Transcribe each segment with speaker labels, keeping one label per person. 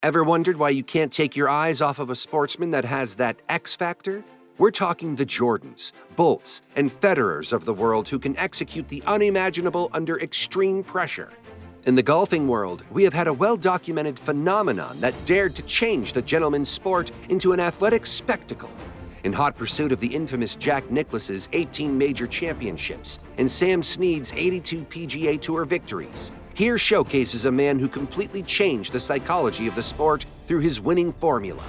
Speaker 1: Ever wondered why you can't take your eyes off of a sportsman that has that X factor? We're talking the Jordans, Bolts, and Federers of the world who can execute the unimaginable under extreme pressure. In the golfing world, we have had a well-documented phenomenon that dared to change the gentleman's sport into an athletic spectacle. In hot pursuit of the infamous Jack Nicklaus's 18 major championships and Sam Snead's 82 PGA Tour victories, here showcases a man who completely changed the psychology of the sport through his winning formula.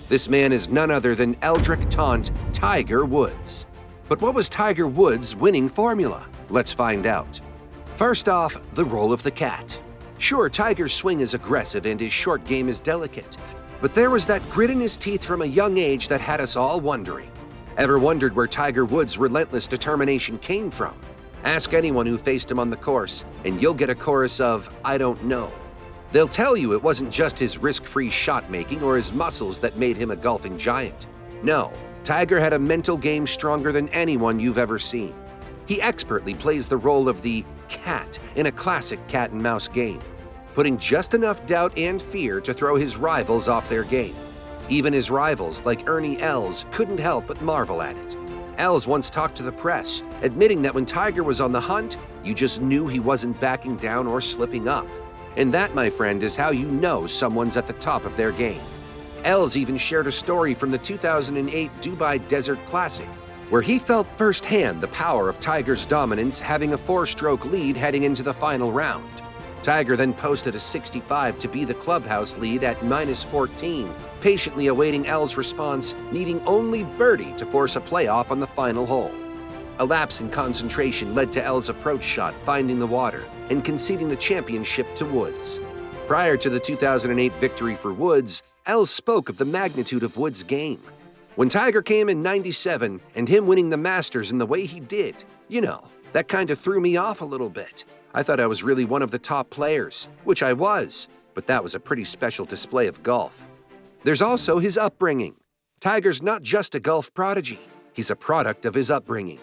Speaker 1: This man is none other than Eldrick Tont, Tiger Woods. But what was Tiger Woods' winning formula? Let's find out. First off, the role of the cat. Sure, Tiger's swing is aggressive and his short game is delicate, but there was that grit in his teeth from a young age that had us all wondering. Ever wondered where Tiger Woods' relentless determination came from? Ask anyone who faced him on the course, and you'll get a chorus of, "I don't know." They'll tell you it wasn't just his risk-free shot-making or his muscles that made him a golfing giant. No, Tiger had a mental game stronger than anyone you've ever seen. He expertly plays the role of the cat in a classic cat-and-mouse game, putting just enough doubt and fear to throw his rivals off their game. Even his rivals, like Erny Ells, couldn't help but marvel at it. Ells once talked to the press, admitting that when Tiger was on the hunt, you just knew he wasn't backing down or slipping up. And that, my friend, is how you know someone's at the top of their game. Ells even shared a story from the 2008 Dubai Desert Classic, where he felt firsthand the power of Tiger's dominance, having a 4-stroke lead heading into the final round. Tiger then posted a 65 to be the clubhouse lead at -14, patiently awaiting Ells' response, needing only birdie to force a playoff on the final hole. A lapse in concentration led to Ells' approach shot finding the water and conceding the championship to Woods. Prior to the 2008 victory for Woods, Ells spoke of the magnitude of Woods' game. When Tiger came in '97 and him winning the Masters in the way he did, that kind of threw me off a little bit. I thought I was really one of the top players, which I was, but that was a pretty special display of golf. There's also his upbringing. Tiger's not just a golf prodigy, he's a product of his upbringing.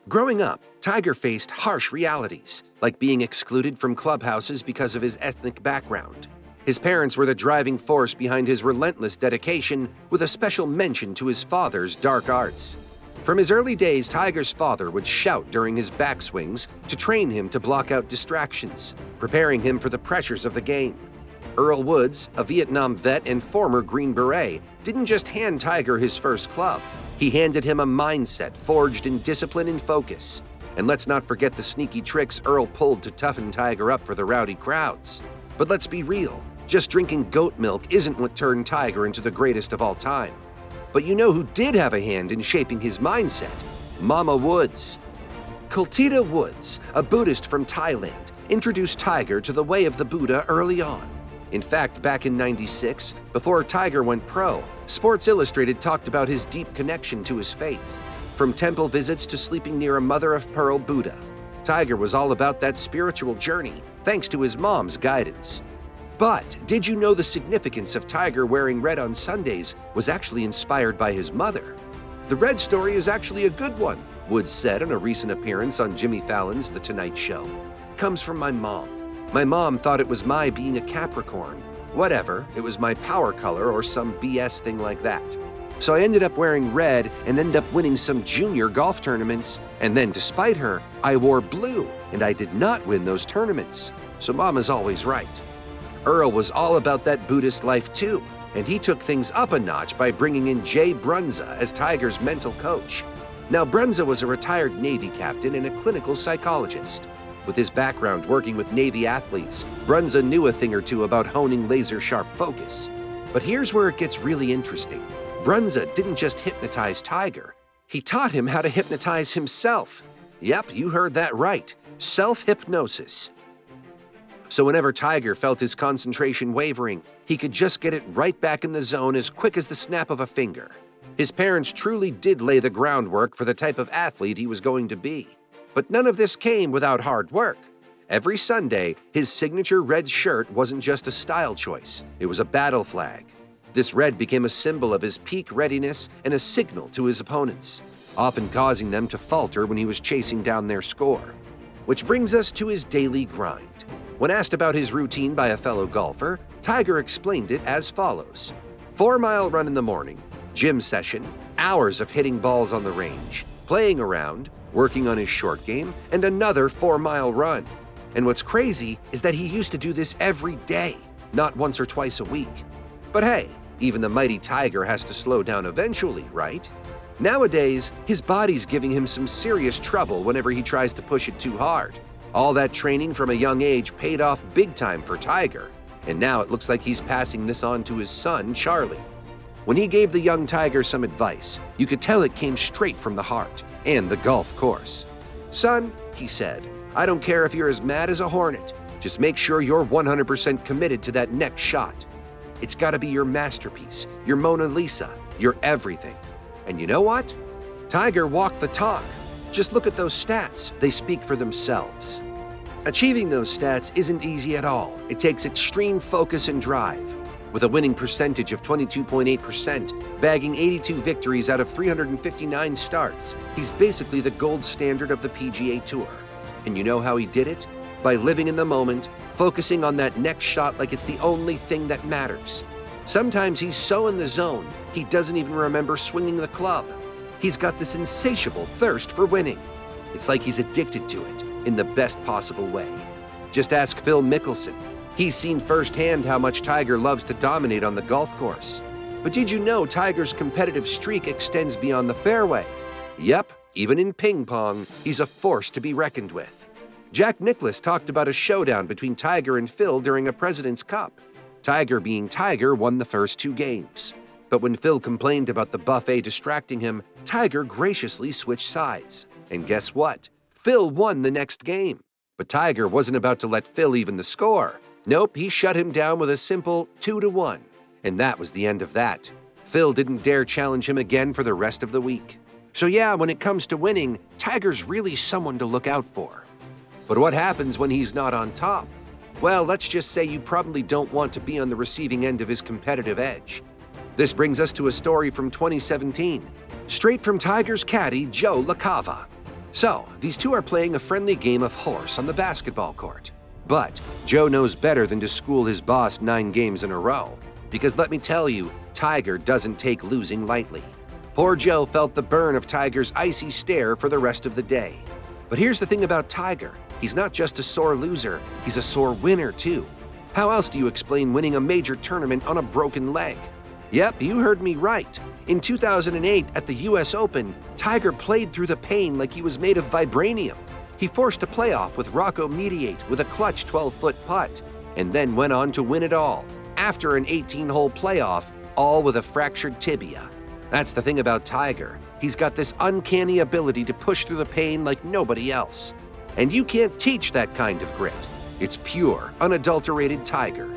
Speaker 1: Growing up, Tiger faced harsh realities, like being excluded from clubhouses because of his ethnic background. His parents were the driving force behind his relentless dedication, with a special mention to his father's dark arts. From his early days, Tiger's father would shout during his backswings to train him to block out distractions, preparing him for the pressures of the game. Earl Woods, a Vietnam vet and former Green Beret, didn't just hand Tiger his first club. He handed him a mindset forged in discipline and focus. And let's not forget the sneaky tricks Earl pulled to toughen Tiger up for the rowdy crowds. But let's be real, just drinking goat milk isn't what turned Tiger into the greatest of all time. But you know who did have a hand in shaping his mindset? Mama Woods. Kultida Woods, a Buddhist from Thailand, introduced Tiger to the way of the Buddha early on. In fact, back in '96, before Tiger went pro, Sports Illustrated talked about his deep connection to his faith. From temple visits to sleeping near a mother-of-pearl Buddha, Tiger was all about that spiritual journey, thanks to his mom's guidance. But did you know the significance of Tiger wearing red on Sundays was actually inspired by his mother? The red story is actually a good one, Woods said in a recent appearance on Jimmy Fallon's The Tonight Show. Comes from my mom. My mom thought it was my being a Capricorn. Whatever, it was my power color or some BS thing like that. So I ended up wearing red and ended up winning some junior golf tournaments, and then despite her, I wore blue, and I did not win those tournaments. So mom is always right. Earl was all about that Buddhist life too, and he took things up a notch by bringing in Brunza as Tiger's mental coach. Now, Brunza was a retired Navy captain and a clinical psychologist. With his background working with Navy athletes, Brunza knew a thing or two about honing laser-sharp focus. But here's where it gets really interesting. Brunza didn't just hypnotize Tiger. He taught him how to hypnotize himself. Yep, you heard that right. Self-hypnosis. So whenever Tiger felt his concentration wavering, he could just get it right back in the zone as quick as the snap of a finger. His parents truly did lay the groundwork for the type of athlete he was going to be. But none of this came without hard work. Every Sunday, his signature red shirt wasn't just a style choice, it was a battle flag. This red became a symbol of his peak readiness and a signal to his opponents, often causing them to falter when he was chasing down their score. Which brings us to his daily grind. When asked about his routine by a fellow golfer, Tiger explained it as follows. 4-mile run in the morning, gym session, hours of hitting balls on the range, playing around, working on his short game, and another 4-mile run. And what's crazy is that he used to do this every day, not once or twice a week. But hey, even the mighty Tiger has to slow down eventually, right? Nowadays, his body's giving him some serious trouble whenever he tries to push it too hard. All that training from a young age paid off big time for Tiger, and now it looks like he's passing this on to his son, Charlie. When he gave the young Tiger some advice, you could tell it came straight from the heart and the golf course. "Son," he said, "I don't care if you're as mad as a hornet. Just make sure you're 100% committed to that next shot. It's got to be your masterpiece, your Mona Lisa, your everything." And you know what? Tiger walked the talk. Just look at those stats. They speak for themselves. Achieving those stats isn't easy at all. It takes extreme focus and drive. With a winning percentage of 22.8%, bagging 82 victories out of 359 starts, he's basically the gold standard of the PGA Tour. And you know how he did it? By living in the moment, focusing on that next shot like it's the only thing that matters. Sometimes he's so in the zone, he doesn't even remember swinging the club. He's got this insatiable thirst for winning. It's like he's addicted to it, in the best possible way. Just ask Phil Mickelson. He's seen firsthand how much Tiger loves to dominate on the golf course. But did you know Tiger's competitive streak extends beyond the fairway? Yep, even in ping pong, he's a force to be reckoned with. Jack Nicklaus talked about a showdown between Tiger and Phil during a President's Cup. Tiger, being Tiger, won the first 2 games. But when Phil complained about the buffet distracting him, Tiger graciously switched sides. And guess what? Phil won the next game. But Tiger wasn't about to let Phil even the score. Nope, he shut him down with a simple 2-1. And that was the end of that. Phil didn't dare challenge him again for the rest of the week. So yeah, when it comes to winning, Tiger's really someone to look out for. But what happens when he's not on top? Well, let's just say you probably don't want to be on the receiving end of his competitive edge. This brings us to a story from 2017, straight from Tiger's caddy, Joe LaCava. So, these two are playing a friendly game of horse on the basketball court. But Joe knows better than to school his boss 9 games in a row. Because let me tell you, Tiger doesn't take losing lightly. Poor Joe felt the burn of Tiger's icy stare for the rest of the day. But here's the thing about Tiger. He's not just a sore loser, he's a sore winner too. How else do you explain winning a major tournament on a broken leg? Yep, you heard me right. In 2008 at the US Open, Tiger played through the pain like he was made of vibranium. He forced a playoff with Rocco Mediate with a clutch 12-foot putt, and then went on to win it all, after an 18-hole playoff, all with a fractured tibia. That's the thing about Tiger. He's got this uncanny ability to push through the pain like nobody else. And you can't teach that kind of grit. It's pure, unadulterated Tiger.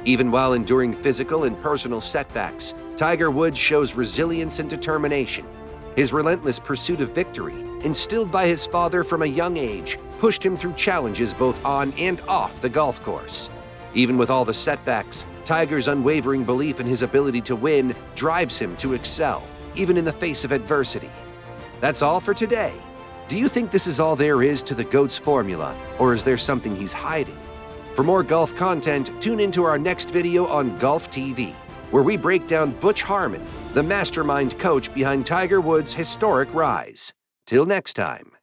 Speaker 1: Even while enduring physical and personal setbacks, Tiger Woods shows resilience and determination. His relentless pursuit of victory, instilled by his father from a young age, pushed him through challenges both on and off the golf course. Even with all the setbacks, Tiger's unwavering belief in his ability to win drives him to excel, even in the face of adversity. That's all for today. Do you think this is all there is to the GOAT's formula, or is there something he's hiding? For more golf content, tune into our next video on GOLFTV, where we break down Butch Harmon, the mastermind coach behind Tiger Woods' historic rise. Till next time.